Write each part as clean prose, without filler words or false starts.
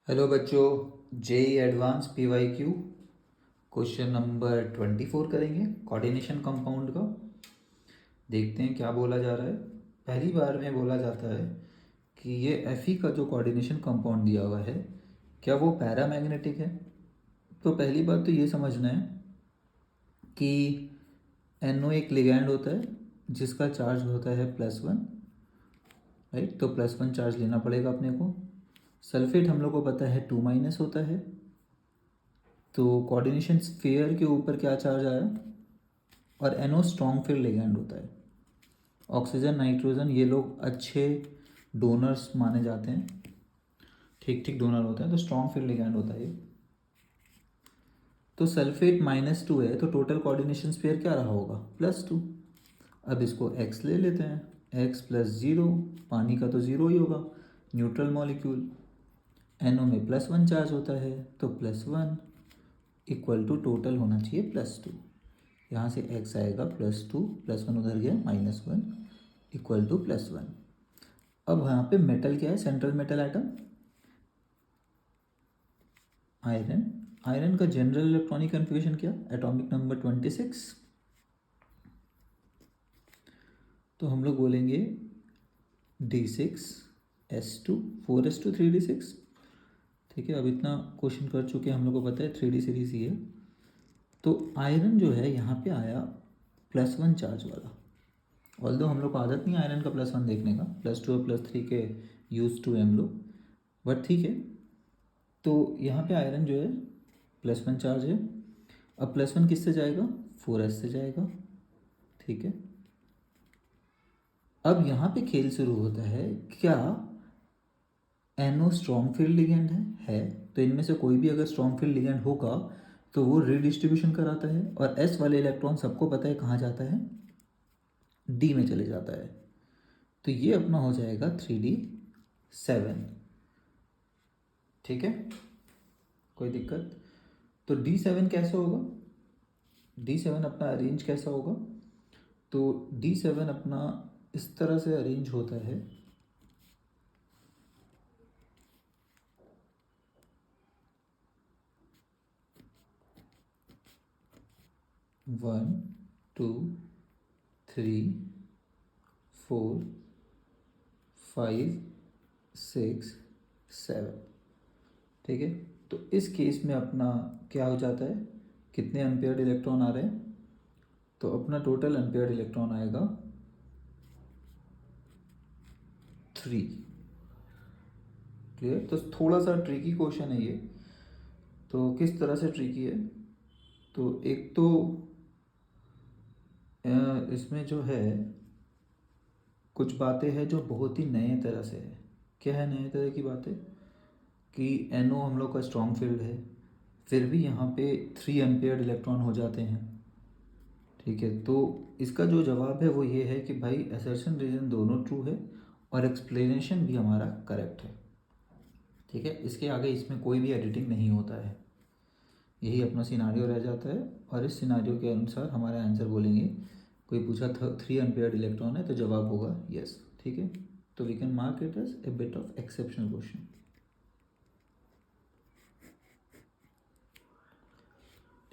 Hello बच्चों, JEE advance PYQ question number 24 करेंगे coordination compound का। देखते हैं क्या बोला जा रहा है। पहली बार में बोला जाता है कि ये Fe का जो कोऑर्डिनेशन कंपाउंड दिया हुआ है क्या वो पैरामैग्नेटिक है। तो पहली बात तो ये समझना है कि NO एक लिगैंड होता है जिसका चार्ज होता है +1, राइट। तो +1 चार्ज लेना पड़ेगा अपने को। सल्फेट हम लोग को पता है 2- होता है। तो कोऑर्डिनेशन स्फीयर के ऊपर क्या चार्ज आया, और NO स्ट्रॉन्ग फील्ड लिगैंड होता है। ऑक्सीजन नाइट्रोजन ये लोग अच्छे डोनर्स माने जाते हैं, ठीक ठीक डोनर होते हैं, तो स्ट्रॉन्ग फील्ड लिगैंड होता है ये। तो सल्फेट -2 है तो टोटल कोऑर्डिनेशन स्फीयर क्या रहा होगा, +2। अब इसको x ले लेते हैं, x + 0, पानी का तो 0 ही होगा, न्यूट्रल मॉलिक्यूल। NO में +1 चार्ज होता है तो +1 इक्वल टू टोटल होना चाहिए +2। यहाँ से x आएगा +2, +1 उधर गया -1 इक्वल टू +1। अब यहाँ पे मेटल क्या है, central metal atom iron. Iron का जनरल इलेक्ट्रॉनिक कन्फिग्रेशन क्या, एटॉमिक नंबर 26। तो हम लोग बोलेंगे D6S2 4s2 3d6। ठीक है, अब इतना क्वेश्चन कर चुके हैं, हम लोग को पता है 3D सीरीज ही है। तो आयरन जो है यहाँ पे आया +1 चार्ज वाला। ऑल्दो हम लोग को आदत नहीं आयरन का +1 देखने का, +2 और +3 के यूज टू हम लोग, बट ठीक है। तो यहाँ पे आयरन जो है +1 चार्ज है। अब +1 किससे जाएगा, 4s से जाएगा, ठीक है। अब यहाँ पे खेल शुरू होता है, क्या NO स्ट्रॉन्ग फील्ड लिगैंड है। तो इनमें से कोई भी अगर स्ट्रॉन्ग फील्ड लिगैंड होगा तो वो रीडिस्ट्रीब्यूशन कराता है, और S वाले इलेक्ट्रॉन सबको पता है कहाँ जाता है, D में चले जाता है। तो ये अपना हो जाएगा 3D7, ठीक है, कोई दिक्कत। तो D7 कैसे होगा, D7 अपना अरेंज कैसा होगा, तो D7 अपना इस तरह से अरेंज होता है। वन, 2, 3, 4, 5, 6, 7, ठीक है। तो इस केस में अपना क्या हो जाता है, कितने अनपेयर्ड इलेक्ट्रॉन आ रहे हैं, तो अपना टोटल अनपेयर्ड इलेक्ट्रॉन आएगा 3। क्लियर। तो थोड़ा सा ट्रिकी क्वेश्चन है ये। तो किस तरह से ट्रिकी है, तो एक तो इसमें जो है कुछ बातें हैं जो बहुत ही नए तरह से है। क्या है नए तरह की बातें, कि NO हम लोग का स्ट्रॉन्ग फील्ड है, फिर भी यहाँ पे 3 अनपेयर्ड इलेक्ट्रॉन हो जाते हैं, ठीक है। तो इसका जो जवाब है वो ये है कि भाई असर्शन रीजन दोनों ट्रू है और एक्सप्लेनेशन भी हमारा करेक्ट है, ठीक है। इसके आगे इसमें कोई भी एडिटिंग नहीं होता है, यही अपना सिनारियो रह जाता है, और इस सिनारियो के अनुसार हमारा आंसर बोलेंगे। कोई पूछा 3 अनपेयर्ड इलेक्ट्रॉन है तो जवाब होगा यस, ठीक है। तो we can mark it as a bit of exceptional question,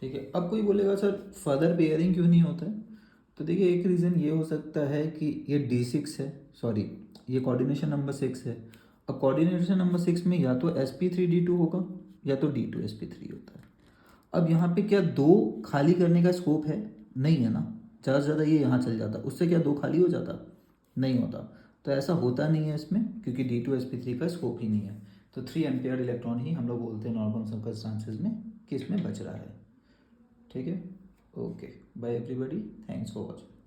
ठीक है। अब कोई बोलेगा सर फर्दर पेयरिंग क्यों नहीं होता है, तो देखिए एक रीज़न ये हो सकता है कि ये D6 है, सॉरी ये कोऑर्डिनेशन नंबर 6 है। अब कोऑर्डिनेशन नंबर 6 में या तो sp3d2 होगा या तो D2sp3 होता है। अब यहाँ पे क्या दो खाली करने का स्कोप है, नहीं है ना। ज़्यादा से ज़्यादा ये यहाँ चल जाता, उससे क्या दो खाली हो जाता, नहीं होता। तो ऐसा होता नहीं है इसमें, क्योंकि D2sp3 का स्कोप ही नहीं है। तो 3 अनपेयर्ड इलेक्ट्रॉन ही हम लोग बोलते हैं नॉर्मल सर्कमस्टांसेस में कि इसमें बच रहा है, ठीक है। Okay, bye everybody, thanks for watching.